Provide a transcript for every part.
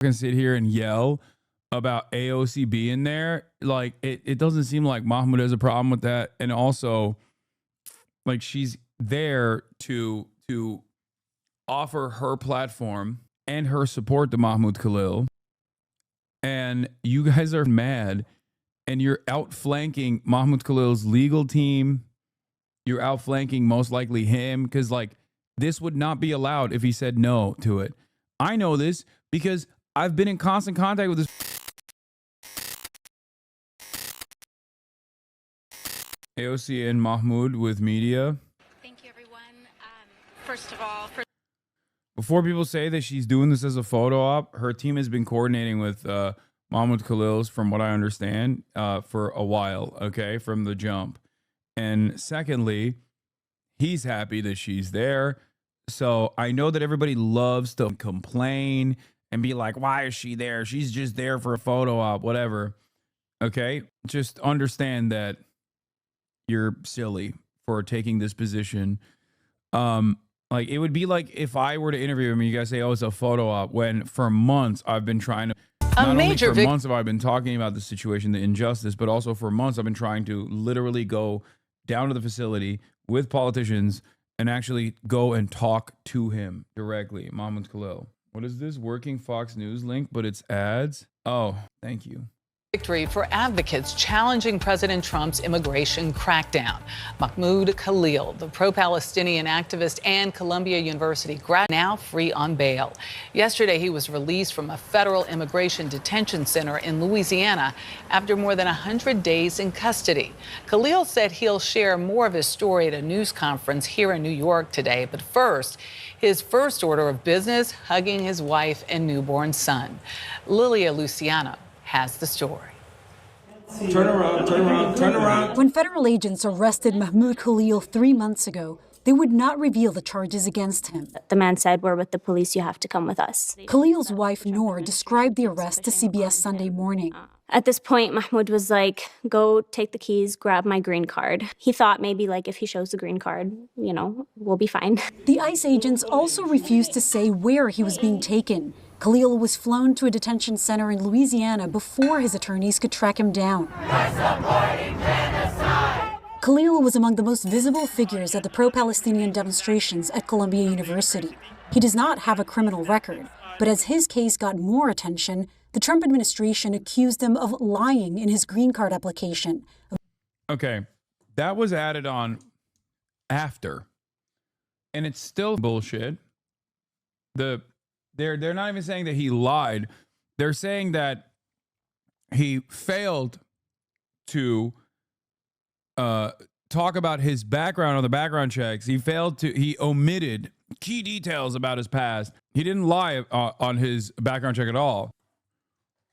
can sit here and yell about AOC being there. Like, it doesn't seem like Mahmoud has a problem with that. And also, like, she's there to offer her platform and her support to Mahmoud Khalil. And you guys are mad, and you're outflanking Mahmoud Khalil's legal team. You're outflanking most likely him, because like this would not be allowed if he said no to it. I know this because I've been in constant contact with this. AOC and Mahmoud with media. Thank you, everyone. First of all, before people say that she's doing this as a photo op, her team has been coordinating with Mahmoud Khalil's, from what I understand, for a while, okay, from the jump. And secondly, he's happy that she's there. So I know that everybody loves to complain and be like, why is she there? She's just there for a photo op, whatever. Okay, just understand that you're silly for taking this position. Like, it would be like if I were to interview him and you guys say, oh, it's a photo op, when for months I've been trying to, not only for months have I been talking about the situation, the injustice, but also for months I've been trying to literally go down to the facility with politicians and actually go and talk to him directly. Mahmoud Khalil. What is this? Working Fox News link, but it's ads? Oh, thank you. Victory for advocates challenging President Trump's immigration crackdown. Mahmoud Khalil, the pro-Palestinian activist and Columbia University grad, now free on bail. Yesterday, he was released from a federal immigration detention center in Louisiana after more than 100 days in custody. Khalil said he'll share more of his story at a news conference here in New York today. But first, his first order of business, hugging his wife and newborn son. Lilia Luciano has the story. Turn around, turn around, turn around. When federal agents arrested Mahmoud Khalil 3 months ago, they would not reveal the charges against him. The man said, we're with the police, you have to come with us. Khalil's wife, Noor, described the arrest to CBS Sunday Morning. At this point, Mahmoud was like, go take the keys, grab my green card. He thought maybe like if he shows the green card, you know, we'll be fine. The ICE agents also refused to say where he was being taken. Khalil was flown to a detention center in Louisiana before his attorneys could track him down. Khalil was among the most visible figures at the pro-Palestinian demonstrations at Columbia University. He does not have a criminal record, but as his case got more attention, the Trump administration accused him of lying in his green card application. Okay, that was added on after, and it's still bullshit. They're not even saying that he lied. They're saying that he failed to talk about his background on the background checks. He omitted key details about his past. He didn't lie on his background check at all.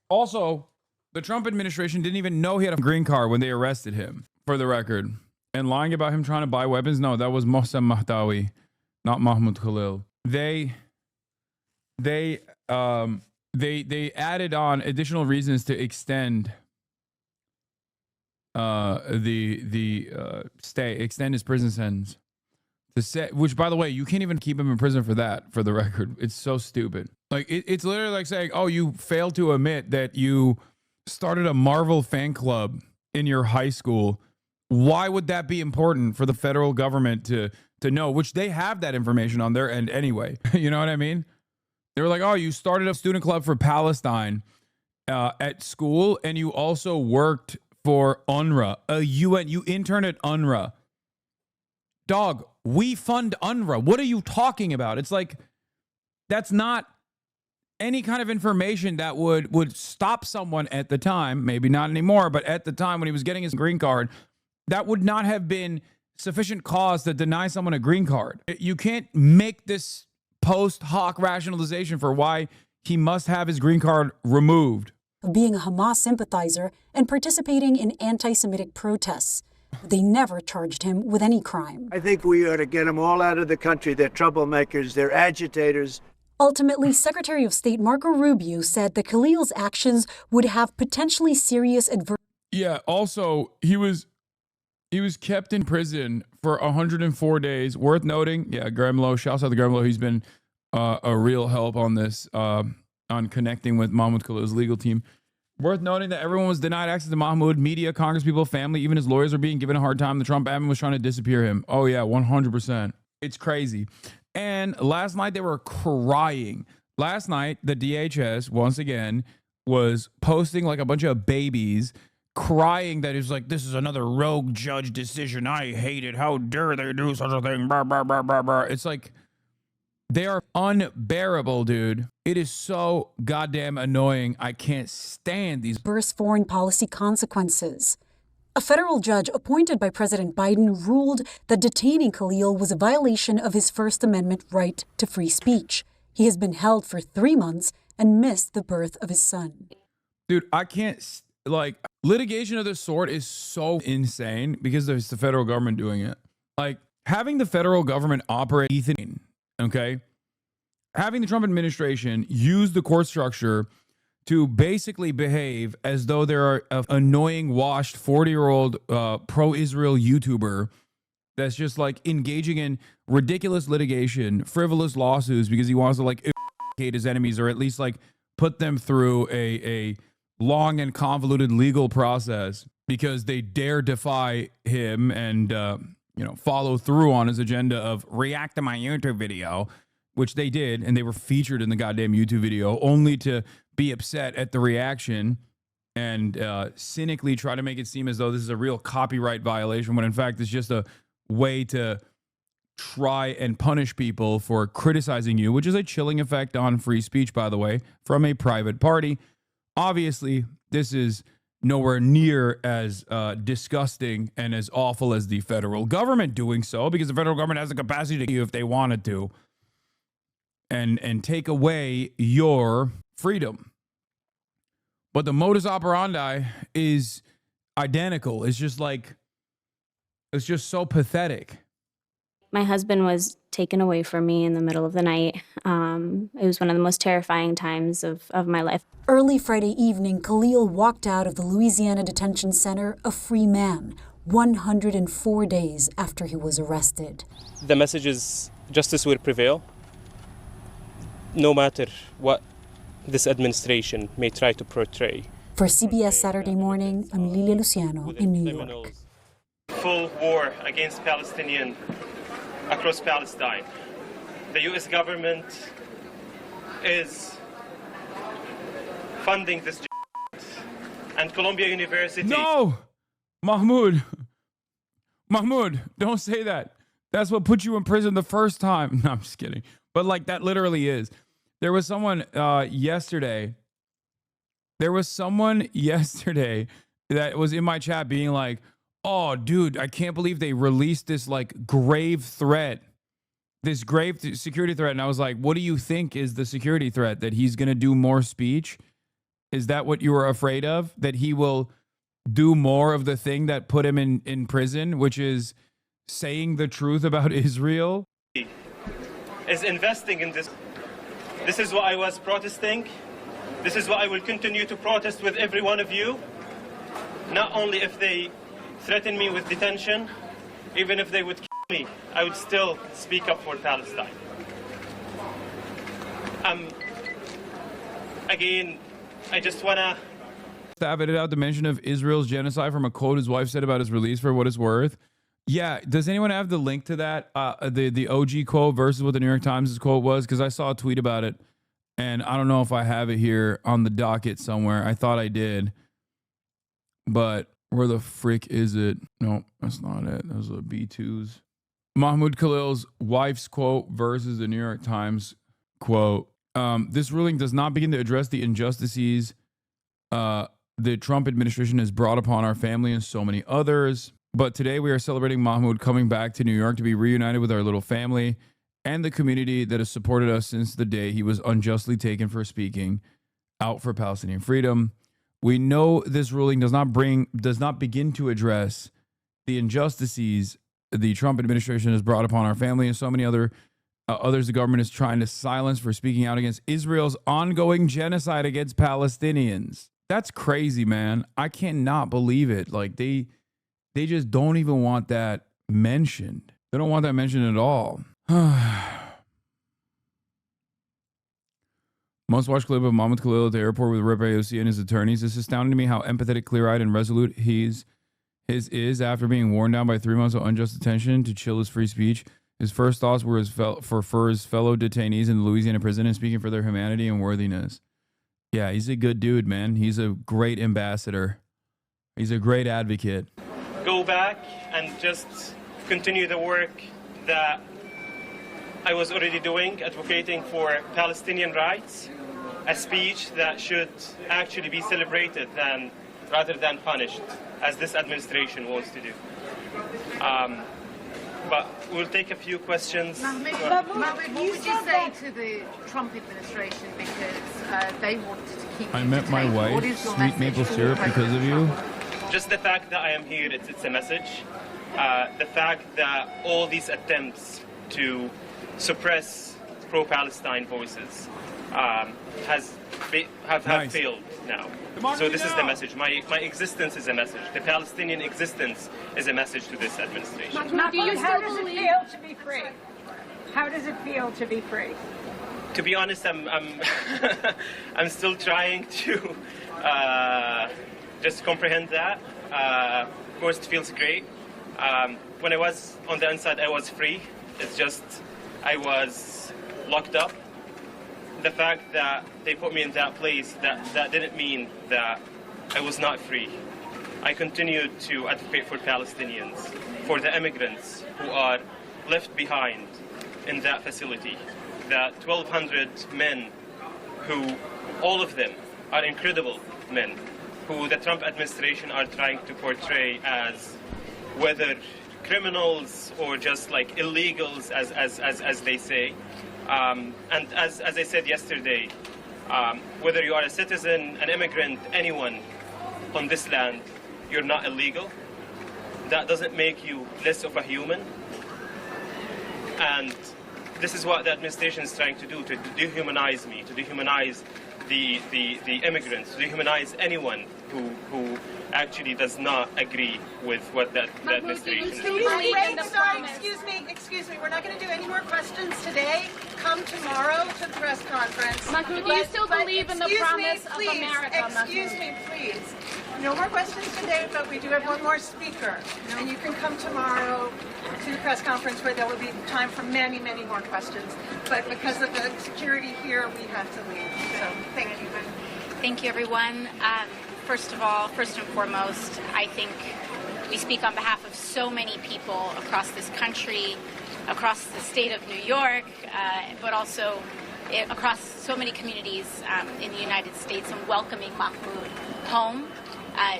Also, the Trump administration didn't even know he had a green card when they arrested him, for the record. And lying about him trying to buy weapons, no, that was Mohsen Mahdawi, not Mahmoud Khalil. They added on additional reasons to extend extend his prison sentence. Which, by the way, you can't even keep him in prison for that, for the record. It's so stupid. Like, it's literally like saying, oh, you failed to admit that you started a Marvel fan club in your high school. Why would that be important for the federal government to know? Which they have that information on their end anyway. You know what I mean? They were like, oh, you started a student club for Palestine at school, and you also worked for UNRWA, you interned at UNRWA. Dog, we fund UNRWA. What are you talking about? It's like, that's not any kind of information that would stop someone at the time, maybe not anymore, but at the time when he was getting his green card, that would not have been sufficient cause to deny someone a green card. You can't make this post hoc rationalization for why he must have his green card removed. Of being a Hamas sympathizer and participating in anti-Semitic protests. They never charged him with any crime. I think we ought to get them all out of the country. They're troublemakers. They're agitators. Ultimately, Secretary of State Marco Rubio said that Khalil's actions would have potentially serious adverse. Yeah, also, he was kept in prison for 104 days. Worth noting, yeah, Graham Lowe, shouts out to Graham Lowe. He's been a real help on this. on connecting with Mahmoud Khalil's legal team. Worth noting that everyone was denied access to Mahmoud. Media, congresspeople, family, even his lawyers are being given a hard time. The Trump admin was trying to disappear him. Oh, yeah, 100%. It's crazy. And last night they were crying. Last night, the DHS, once again, was posting like a bunch of babies crying that it's like, this is another rogue judge decision. I hate it. How dare they do such a thing? Blah, blah, blah, blah, blah. It's like, they are unbearable, dude. It is so goddamn annoying. I can't stand these adverse foreign policy consequences. A federal judge appointed by President Biden ruled that detaining Khalil was a violation of his First Amendment right to free speech. He has been held for 3 months and missed the birth of his son. Dude, I can't, like, litigation of this sort is so insane because it's the federal government doing it. Like, having the federal government operate Ethan, okay? Having the Trump administration use the court structure to basically behave as though they're an annoying, washed 40-year-old pro-Israel YouTuber that's just like engaging in ridiculous litigation, frivolous lawsuits because he wants to like eradicate his enemies or at least like put them through a long and convoluted legal process because they dare defy him and follow through on his agenda of react to my YouTube video, which they did, and they were featured in the goddamn YouTube video only to be upset at the reaction and cynically try to make it seem as though this is a real copyright violation when in fact it's just a way to try and punish people for criticizing you, which is a chilling effect on free speech, by the way, from a private party. Obviously, this is nowhere near as disgusting and as awful as the federal government doing so, because the federal government has the capacity to, if they wanted to, and take away your freedom. But the modus operandi is identical. It's just like, it's just so pathetic. My husband was taken away from me in the middle of the night. It was one of the most terrifying times of my life. Early Friday evening, Khalil walked out of the Louisiana Detention Center a free man, 104 days after he was arrested. The message is justice will prevail, no matter what this administration may try to portray. For CBS Saturday Morning, I'm Lilia Luciano in New York. Full war against Palestinians across Palestine. The U.S. government is funding this, and Columbia University. No, Mahmoud, don't say that. That's what put you in prison the first time. No, I'm just kidding. But like that literally is. There was someone yesterday. There was someone yesterday that was in my chat being like, oh, dude, I can't believe they released this like grave threat, this grave security threat. And I was like, what do you think is the security threat? That he's going to do more speech? Is that what you were afraid of? That he will do more of the thing that put him in prison, which is saying the truth about Israel? Is investing in this. This is what I was protesting. This is what I will continue to protest with every one of you. Not only if they threaten me with detention, even if they would kill me, I would still speak up for Palestine. Again, I just want to have it out the mention of Israel's genocide from a quote his wife said about his release for what it's worth. Yeah, does anyone have the link to that? The OG quote versus what the New York Times' quote was? Because I saw a tweet about it, and I don't know if I have it here on the docket somewhere. I thought I did, but where the frick is it? No, that's not it. Those are B2s. Mahmoud Khalil's wife's quote versus the New York Times quote. This ruling does not begin to address the injustices the Trump administration has brought upon our family and so many others. But today we are celebrating Mahmoud coming back to New York to be reunited with our little family and the community that has supported us since the day he was unjustly taken for speaking out for Palestinian freedom. We know this ruling does not begin to address the injustices the Trump administration has brought upon our family and so many others the government is trying to silence for speaking out against Israel's ongoing genocide against Palestinians. That's crazy, man. I cannot believe it. Like they just don't even want that mentioned. They don't want that mentioned at all. Most watched clip of Mahmoud Khalil at the airport with Rep AOC and his attorneys. It's astounding to me how empathetic, clear-eyed, and resolute his is after being worn down by 3 months of unjust detention to chill his free speech. His first thoughts were for his fellow detainees in the Louisiana prison and speaking for their humanity and worthiness. Yeah, he's a good dude, man. He's a great ambassador. He's a great advocate. Go back and just continue the work that I was already doing, advocating for Palestinian rights, a speech that should actually be celebrated rather than punished, as this administration wants to do. But we'll take a few questions. Mahmoud, what would you say to the Trump administration because they wanted to keep I you met my detained? What wife, is your sweet message maple for syrup, because of you. Just the fact that I am here, it's a message. The fact that all these attempts to suppress pro-Palestine voices have failed now. So this is the message. My existence is a message. The Palestinian existence is a message to this administration. How does it feel to be free? How does it feel to be free? To be honest, I'm I'm still trying to just comprehend that. Of course, it feels great. When I was on the inside, I was free. It's just I was locked up. The fact that they put me in that place, that didn't mean that I was not free. I continued to advocate for Palestinians, for the immigrants who are left behind in that facility. The 1,200 men who, all of them, are incredible men, who the Trump administration are trying to portray as whether criminals or just like illegals, as they say. And as I said yesterday, whether you are a citizen, an immigrant, anyone on this land, you're not illegal. That doesn't make you less of a human. And this is what the administration is trying to do, to dehumanize me, to dehumanize the immigrants, to dehumanize anyone who actually does not agree with what the administration is doing. Excuse me. We're not going to do any more questions today. Come tomorrow to the press conference. Mahmoud, do you still believe in the promise of America, Excuse me, please. No more questions today, but we do have one more speaker. And you can come tomorrow to the press conference where there will be time for many, many more questions. But because of the security here, we have to leave. So thank you. Thank you, everyone. First of all, first and foremost, I think we speak on behalf of so many people across this country, across the state of New York, but also across so many communities in the United States, and welcoming Mahmoud home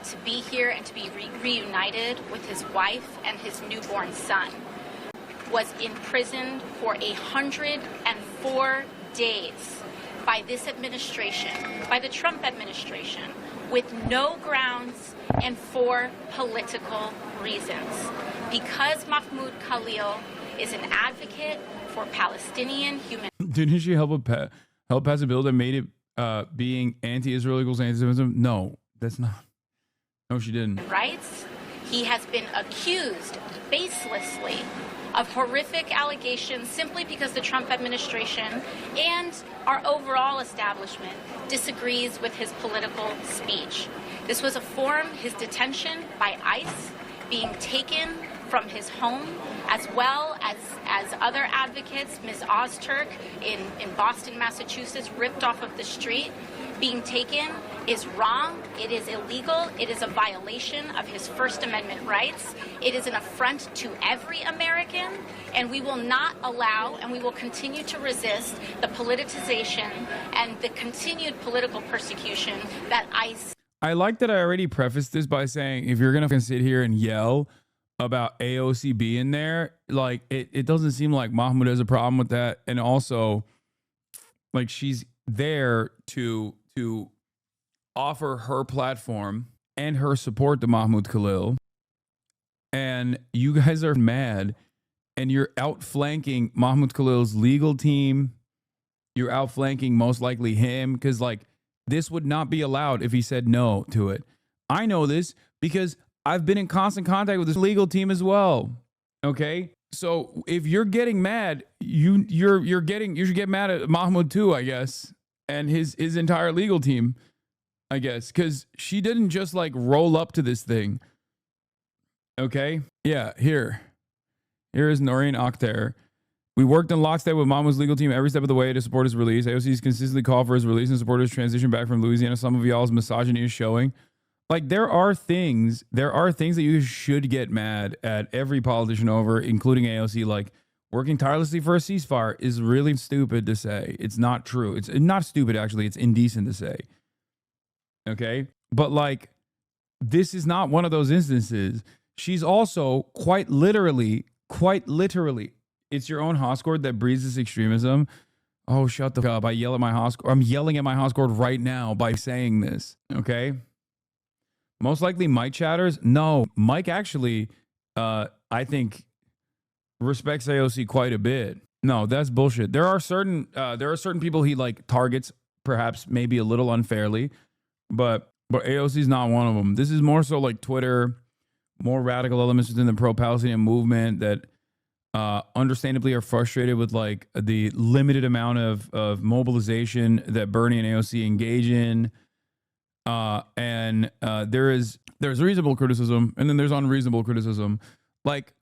to be here and to be reunited with his wife and his newborn son. Was imprisoned for 104 days by this administration, by the Trump administration, with no grounds and for political reasons. Because Mahmoud Khalil is an advocate for Palestinian human. Didn't she help pass a bill that made it being anti-Israel equals anti-Semitism? No, that's not. No, she didn't. Rights. He has been accused baselessly of horrific allegations simply because the Trump administration and our overall establishment disagrees with his political speech. This was a form, his detention by ICE, being taken from his home, as well as other advocates, Ms. Ozturk in Boston, Massachusetts, ripped off of the street, being taken is wrong. It is illegal. It is a violation of his First Amendment rights. It is an affront to every American, and we will not allow, and we will continue to resist the politicization and the continued political persecution that ICE. I like that I already prefaced this by saying, if you're going to sit here and yell about AOC being there, like it doesn't seem like Mahmoud has a problem with that. And also, like, she's there to offer her platform and her support to Mahmoud Khalil. And you guys are mad and you're outflanking Mahmoud Khalil's legal team. You're outflanking most likely him, because like this would not be allowed if he said no to it. I know this because I've been in constant contact with this legal team as well. Okay. So if you're getting mad, you should get mad at Mahmoud too, I guess. and his entire legal team, I guess, because she didn't just like roll up to this thing. Okay. Yeah. Here is Noreen Akhtar. We worked in lockstep with Mahmoud's legal team every step of the way to support his release. AOC's consistently called for his release and support his transition back from Louisiana. Some of y'all's misogyny is showing. Like, there are things that you should get mad at every politician over, including AOC. Like, working tirelessly for a ceasefire is really stupid to say. It's not true. It's not stupid, actually. It's indecent to say. Okay? But, like, this is not one of those instances. She's also quite literally, it's your own Hoscord that breeds this extremism. Oh, shut the fuck up. I yell at my Hoscord. I'm yelling at my Hoscord right now by saying this. Okay? Most likely Mike chatters. No, Mike actually, I think, respects AOC quite a bit. No, that's bullshit. There are certain people he like targets, perhaps maybe a little unfairly, but AOC's not one of them. This is more so like Twitter, more radical elements within the pro-Palestinian movement that understandably are frustrated with like the limited amount of mobilization that Bernie and AOC engage in. There's reasonable criticism and then there's unreasonable criticism. Like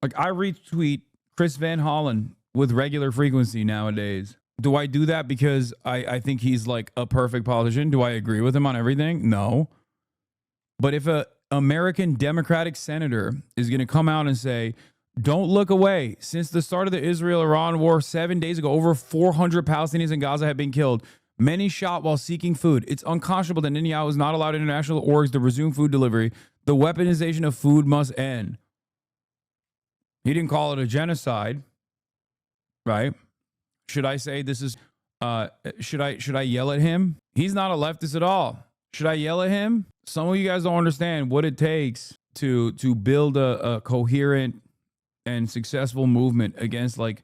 I retweet Chris Van Hollen with regular frequency nowadays. Do I do that because I think he's like a perfect politician? Do I agree with him on everything? No. But if a American Democratic senator is going to come out and say, don't look away. Since the start of the Israel-Iran war 7 days ago, over 400 Palestinians in Gaza have been killed. Many shot while seeking food. It's unconscionable that Netanyahu has not allowed international orgs to resume food delivery. The weaponization of food must end. He didn't call it a genocide, right? Should I say this is, should I yell at him? He's not a leftist at all. Should I yell at him? Some of you guys don't understand what it takes to build a coherent and successful movement against like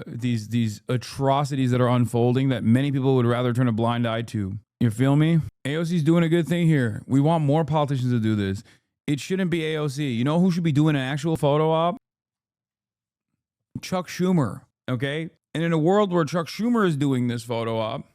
these atrocities that are unfolding that many people would rather turn a blind eye to. You feel me? AOC's doing a good thing here. We want more politicians to do this. It shouldn't be AOC. You know who should be doing an actual photo op? Chuck Schumer, okay? And in a world where Chuck Schumer is doing this photo op,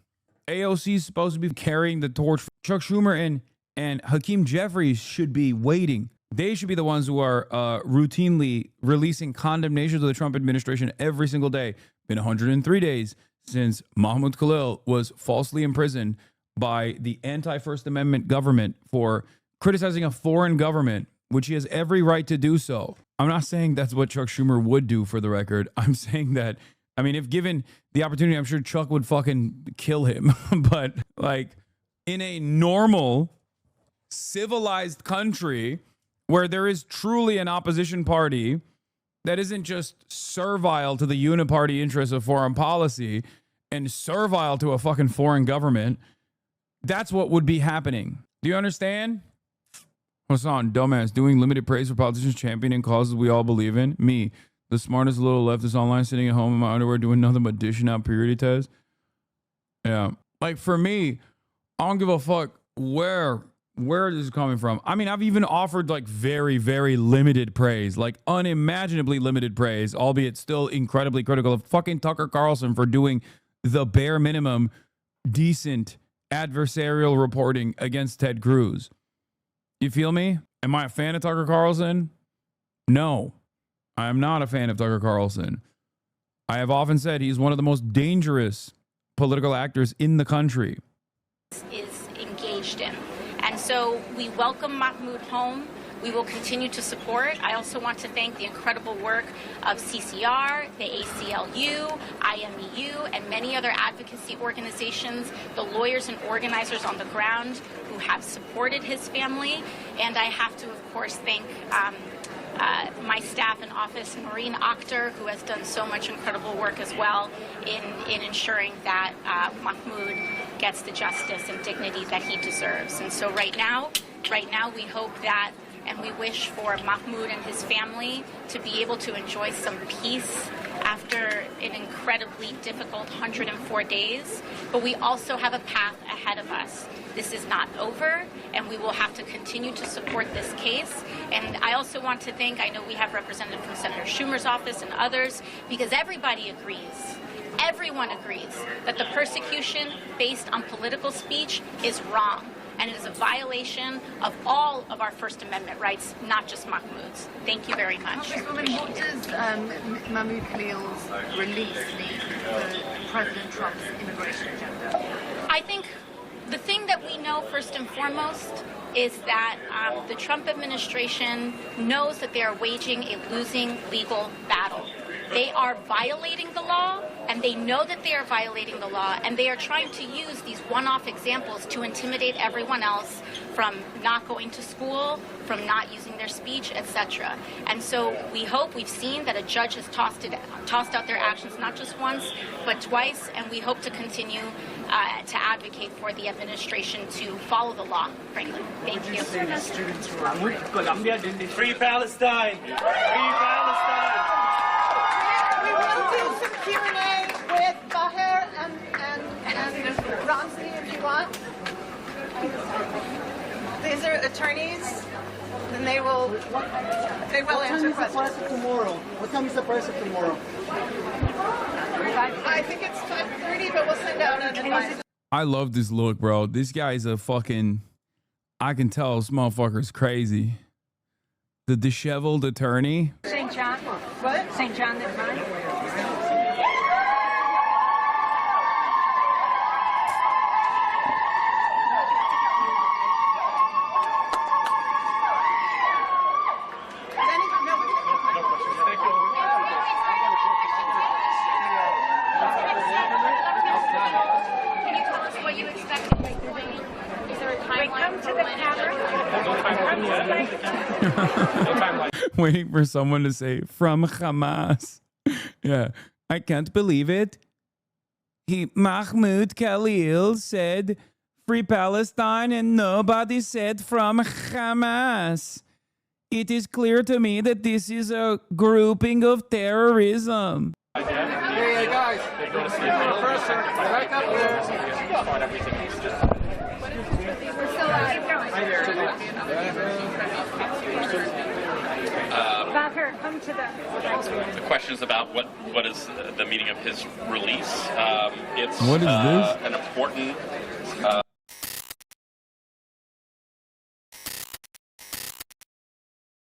AOC is supposed to be carrying the torch. Chuck Schumer and Hakeem Jeffries should be waiting. They should be the ones who are routinely releasing condemnations of the Trump administration every single day. Been 103 days since Mahmoud Khalil was falsely imprisoned by the anti-First Amendment government for criticizing a foreign government, which he has every right to do so. I'm not saying that's what Chuck Schumer would do, for the record. I'm saying that, I mean, if given the opportunity, I'm sure Chuck would fucking kill him. But like in a normal, civilized country where there is truly an opposition party that isn't just servile to the uniparty interests of foreign policy and servile to a fucking foreign government, that's what would be happening. Do you understand? Hasan, dumbass, doing limited praise for politicians championing causes we all believe in. Me, the smartest little leftist online, sitting at home in my underwear doing nothing but dishing out purity tests. Yeah. Like for me, I don't give a fuck where this is coming from. I mean, I've even offered like very, very limited praise, like unimaginably limited praise, albeit still incredibly critical of fucking Tucker Carlson for doing the bare minimum decent adversarial reporting against Ted Cruz. You feel me? Am I a fan of Tucker Carlson? No, I am not a fan of Tucker Carlson. I have often said he's one of the most dangerous political actors in the country. Is engaged in. And so we welcome Mahmoud home. We will continue to support. I also want to thank the incredible work of CCR, the ACLU, IMEU, and many other advocacy organizations, the lawyers and organizers on the ground who have supported his family. And I have to, of course, thank my staff in office, Noreen Akhtar, who has done so much incredible work as well in ensuring that Mahmoud gets the justice and dignity that he deserves. And so right now we hope that, and we wish for Mahmoud and his family to be able to enjoy some peace after an incredibly difficult 104 days. But we also have a path ahead of us. This is not over, and we will have to continue to support this case. And I also want to thank, I know we have representatives from Senator Schumer's office and others, because everybody agrees. Everyone agrees that the persecution based on political speech is wrong, and it is a violation of all of our First Amendment rights, not just Mahmoud's. Thank you very much. Congresswoman, what does Mahmoud Khalil's release mean for President Trump's immigration agenda? I think the thing that we know first and foremost is that the Trump administration knows that they are waging a losing legal battle. They are violating the law, and they know that they are violating the law, and they are trying to use these one-off examples to intimidate everyone else from not going to school, from not using their speech, etc. And so we've seen that a judge has tossed out their actions not just once, but twice, and we hope to continue to advocate for the administration to follow the law, frankly. Thank you. Free Palestine! Free Palestine! We will do some Q&A with Baher and Ramsey if you want. These are attorneys, and they will answer questions. Tomorrow. What time is the price of tomorrow? I think it's 5:30, but we'll send out an advice. I love this look, bro. This guy's a fucking, I can tell this motherfucker's crazy. The disheveled attorney. St. John? What? St. John the Divine? Can you tell us what you expect? Is there a timeline for when? Waiting for someone to say from Hamas. Yeah, I can't believe it. Mahmoud Khalil said free Palestine and nobody said from Hamas. It is clear to me that this is a grouping of terrorism. Hey guys, back up come to the question is about what is the meaning of his release. It's what is this? An important